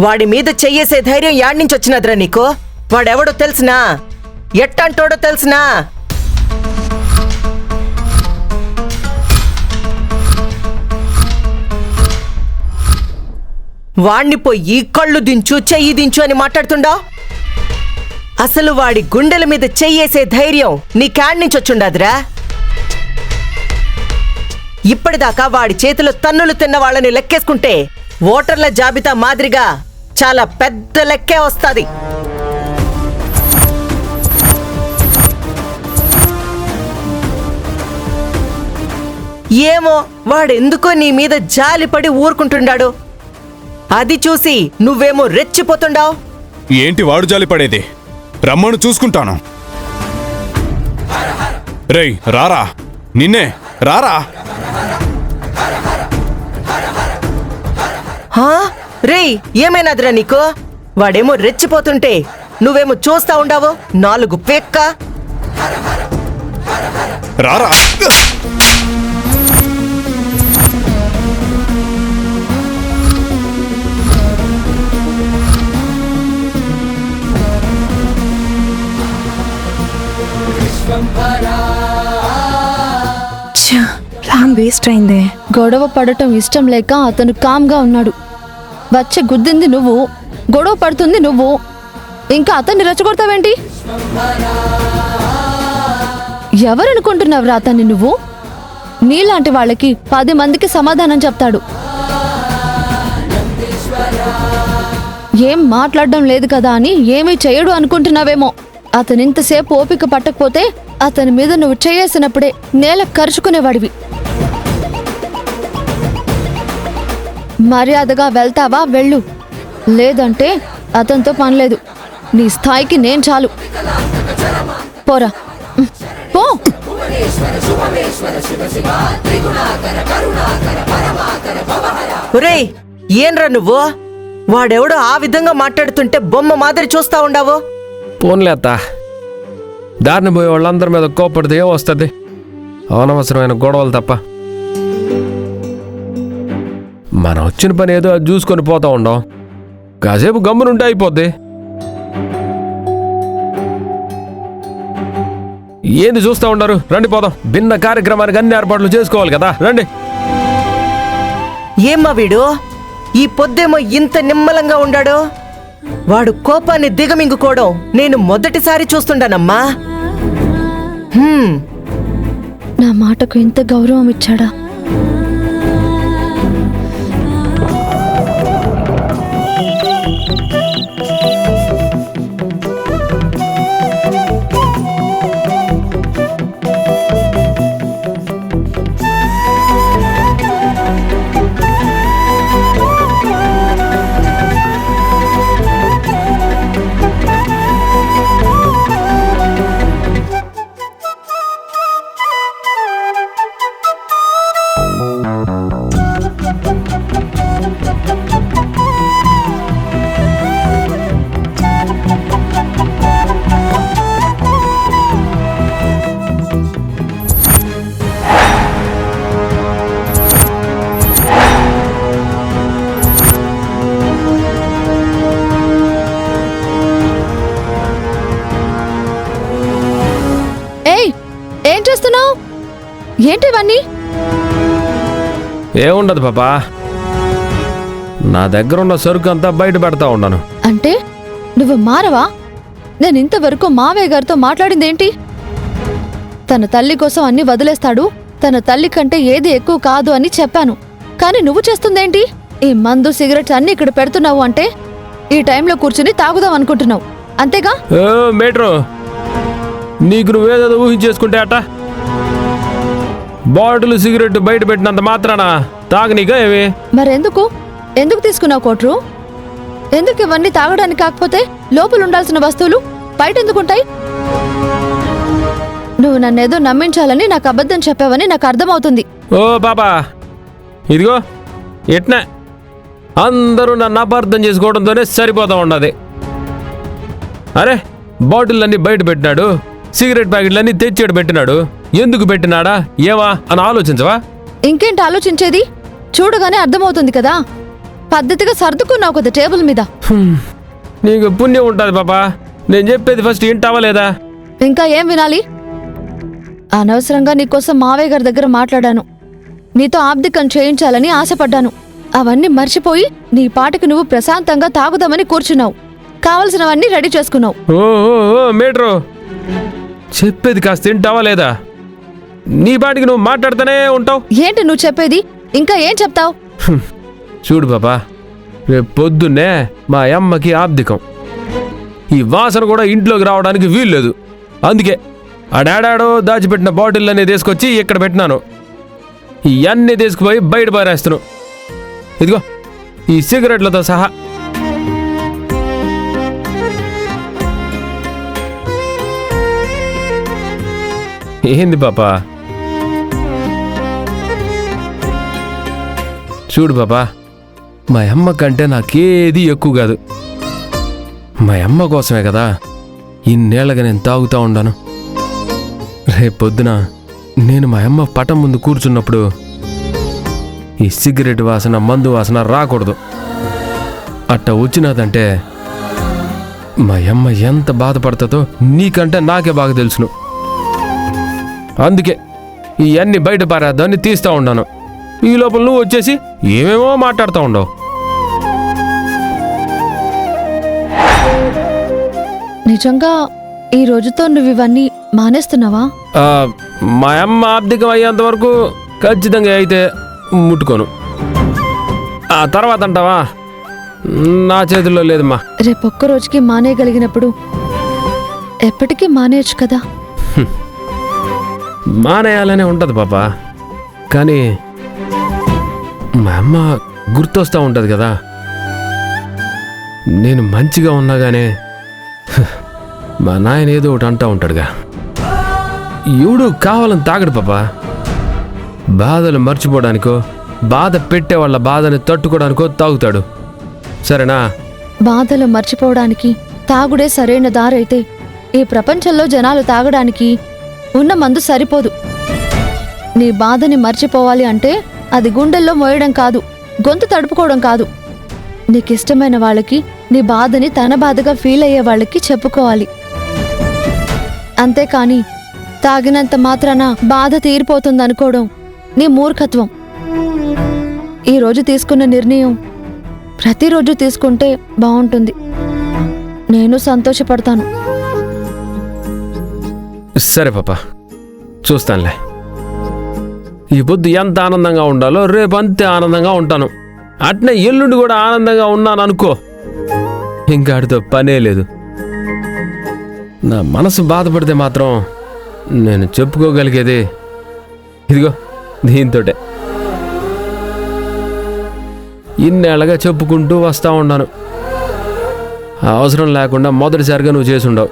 వాడి మీద చెయ్యేసే ధైర్యం యాడ్నుంచి వచ్చినదిరా నీకు? వాడెవడో తెలుసునా? ఎట్టంటోడో తెలుసునా? వాణ్ణి పోయి కళ్ళు దించు చెయ్యి దించు అని మాట్లాడుతుండా? అసలు వాడి గుండెల మీద చెయ్యేసే ధైర్యం నీ క్యాడ్ నుంచి వచ్చుండదురా. ఇప్పటిదాకా వాడి చేతిలో తన్నులు తిన్న వాళ్ళని లెక్కేసుకుంటే ఓటర్ల జాబితా మాదిరిగా చాలా పెద్ద లెక్కే వస్తుంది. ఏమో వాడెందుకో నీ మీద జాలిపడి ఊరుకుంటుండాడు. అది చూసి నువ్వేమో రెచ్చిపోతుండావు. ఏంటి వాడు జాలి పడేది? రమ్మను చూసుకుంటాను. రేయ్ రారా, నిన్నే రారా. రేయ్ ఏమైనాదిరా నీకు? వాడేమో రెచ్చిపోతుంటే నువ్వేమో చూస్తా ఉండావు. 4 పెక్క రారా. ప్లాన్ వేస్ట్ అయిందే. గొడవ పడటం ఇష్టం లేక అతను కామ్గా ఉన్నాడు. వచ్చి గుద్దింది నువ్వు, గొడవ పడుతుంది నువ్వు, ఇంకా అతన్ని రెచ్చగొడతావేంటి? ఎవరనుకుంటున్నావురా అతన్ని నువ్వు? నీలాంటి వాళ్ళకి 10 మందికి సమాధానం చెప్తాడు. ఏం మాట్లాడడం లేదు కదా అని ఏమీ చేయడు అనుకుంటున్నావేమో. అతను ఇంతసేపు ఓపిక పట్టకపోతే అతని మీద నువ్వు చేయేసినప్పుడే నేల కరుచుకునేవాడివి. మర్యాదగా వెళ్తావా? వెళ్ళు, లేదంటే అతనితో పనిలేదు. నీ స్థాయికి నేను చాలు. పోరా, పో. ఒరేయ్ ఏంరా నువ్వు? వాడెవడో ఆ విధంగా మాట్లాడుతుంటే బొమ్మ మాదిరి చూస్తా ఉండావు. పోన్లే అత్త, దారిని పోయే వాళ్ళందరి మీద కోపడితే ఏం వస్తుంది? అనవసరమైన గొడవలు తప్ప. మనం వచ్చిన పని ఏదో అది చూసుకొని పోతా ఉండం. కాసేపు గమ్మునుంటే అయిపోద్ది. ఏంది చూస్తా ఉండరు? రండి పోదాం. భిన్న కార్యక్రమానికి అన్ని ఏర్పాట్లు చేసుకోవాలి కదా, రండి. ఏమ్మా వీడు ఈ పొద్దేమో ఇంత నిమ్మలంగా ఉండాడు? వాడు కోపాన్ని దిగమింగుకోవడం నేను మొదటిసారి చూస్తుండానమ్మా. నా మాటకు ఇంత గౌరవం ఇచ్చాడా? ఏం చేస్తున్నావు? ఏంటి ఇవన్నీ? ఏముండదు పాపా, నా దగ్గర ఉన్న సరుకు అంతా బయట పెడతా ఉన్నాను. అంటే నువ్వు మారవా? నేను ఇంతవరకు మావయ్య గారితో మాట్లాడిందేంటి? తన తల్లి కోసం అన్ని వదిలేస్తాడు, తన తల్లి కంటే ఏది ఎక్కువ కాదు అని చెప్పాను. కానీ నువ్వు చేస్తుందేంటి? ఈ మందు సిగరెట్స్ అన్ని ఇక్కడ పెడుతున్నావు అంటే ఈ టైంలో కూర్చుని తాగుదాం అనుకుంటున్నావు, అంతేగా? మేట్రో, నీకు నువ్వేదో ఊహించేసుకుంటే అట. బాటిల్ సిగరెట్ బయట పెట్టినంత మాత్రాన తాగనీగా ఏమి? మరెందుకు ఎందుకు తీసుకున్నావు కోట్రు? ఎందుకు ఇవన్నీ తాగడానికి కాకపోతే లోపల ఉండాల్సిన వస్తువులు బయట ఎందుకుంటాయి? నువ్వు నన్నేదో నమ్మించాలని నాకు అబద్ధం చెప్పావని నాకు అర్థమవుతుంది. ఓ బాబా, ఇదిగో ఎట్నా అందరూ నన్ను అపార్థం చేసుకోవడంతోనే సరిపోతా ఉండదు. అరే, బాటిళ్ళన్నీ బయట పెట్టినాడు, సిగరెట్ ప్యాకెట్లన్నీ తెచ్చాడు పెట్టినాడు, ఎందుకు పెట్టినాడా ఏవా అని ఆలోచించవా? ఇంకేంటి ఆలోచించేది? చూడగానే అర్థమవుతుంది కదా. పద్ధతిగా సర్దుకున్నావు కదా టేబుల్ మీద. నీకు పుణ్యం ఉంటుంది పాపా. నేను చెప్పేది ఫస్ట్ వింటావా లేదా? ఇంకా ఏం వినాలి? అనవసరంగా నీకోసం మావయ్య గారి దగ్గర మాట్లాడాను. నీతో ఆబ్దికం చేయించాలని ఆశపడ్డాను. అవన్నీ మర్చిపోయి నీ పాటికి నువ్వు ప్రశాంతంగా తాగుదామని కూర్చున్నావు. కావలసినవన్నీ రెడీ చేసుకున్నావు. ఓ మీటరు, చెప్పేది కాస్త వింటావా లేదా? నీ పాటికి నువ్వు మాట్లాడుతూనే ఉంటావు. ఏంటి నువ్వు చెప్పేది? ఇంకా ఏం చెప్తావు? చూడు పాపా, రేపు పొద్దున్నే మా అమ్మకి ఆబ్దికం. ఈ వాసన కూడా ఇంట్లోకి రావడానికి వీల్లేదు. అందుకే ఆ డాడాడో దాచిపెట్టిన బాటిల్ అన్నీ తీసుకొచ్చి ఇక్కడ పెట్టినాను. ఇవన్నీ తీసుకుపోయి బయట పారేస్తున్నావు. ఇదిగో ఈ సిగరెట్లతో సహా. ఏంది పాపా? చూడు పాపా, మా అమ్మ కంటే నాకేది ఎక్కువ కాదు. మా అమ్మ కోసమే కదా ఇన్నేళ్ళగా నేను తాగుతూ ఉండాను. రేపొద్దున నేను మా అమ్మ పటం ముందు కూర్చున్నప్పుడు ఈ సిగరెట్ వాసన, మందు వాసన రాకూడదు. అట్ట వచ్చినదంటే మా అమ్మ ఎంత బాధపడుతుందో నీకంటే నాకే బాగా తెలుసును. అందుకే ఇవన్నీ బయట పారేద్దాన్ని తీస్తూ ఉన్నాను. ఈ లోపల నువ్వు వచ్చేసి ఏమేమో మాట్లాడుతూ ఉండవు. నిజంగా ఈ రోజుతో నువ్వు ఇవన్నీ మానేస్తున్నావా? మా అమ్మ ఆర్థికం అయ్యేంత వరకు ఖచ్చితంగా అయితే ముట్టుకోను. ఆ తర్వాత అంటావా? నా చేతుల్లో లేదమ్మా. రేపొక్క రోజుకి మానేయగలిగినప్పుడు ఎప్పటికీ మానేయచ్చు కదా. మానేయాలనే ఉంటుంది పాపా, కానీ మా అమ్మ గుర్తొస్తూ ఉంటుంది కదా. నేను మంచిగా ఉన్నాగానే మా నాయన ఏదో ఒకటి అంటూ ఉంటాడుగా. ఎవడు కావాలని తాగడు పాపా. బాధలు మర్చిపోవడానికో, బాధ పెట్టే వాళ్ళ బాధని తట్టుకోవడానికో తాగుతాడు. సరేనా? బాధలు మర్చిపోవడానికి తాగుడే సరైన దారైతే ఈ ప్రపంచంలో జనాలు తాగడానికి ఉన్న మందు సరిపోదు. నీ బాధని మర్చిపోవాలి అంటే అది గుండెల్లో మోయడం కాదు, గొంతు తడుపుకోవడం కాదు. నీకిష్టమైన వాళ్ళకి నీ బాధని తన బాధగా ఫీల్ అయ్యే వాళ్ళకి చెప్పుకోవాలి. అంతేకాని తాగినంత మాత్రాన బాధ తీరిపోతుందనుకోవడం నీ మూర్ఖత్వం. ఈరోజు తీసుకున్న నిర్ణయం ప్రతిరోజు తీసుకుంటే బాగుంటుంది. నేను సంతోషపడతాను. సరే పాపా, చూస్తానులే. ఈ పొద్దు ఎంత ఆనందంగా ఉండాలో రేపు అంతే ఆనందంగా ఉంటాను. అట్నే ఎల్లుండి కూడా ఆనందంగా ఉన్నాను అనుకో, ఇంకాడితో పనే లేదు. నా మనసు బాధపడితే మాత్రం నేను చెప్పుకోగలిగేది ఇదిగో దీంతోటే. ఇన్నేళ్ళగా చెప్పుకుంటూ వస్తూ ఉన్నాను. అవసరం లేకుండా మొదటిసారిగా నువ్వు చేసుండవు.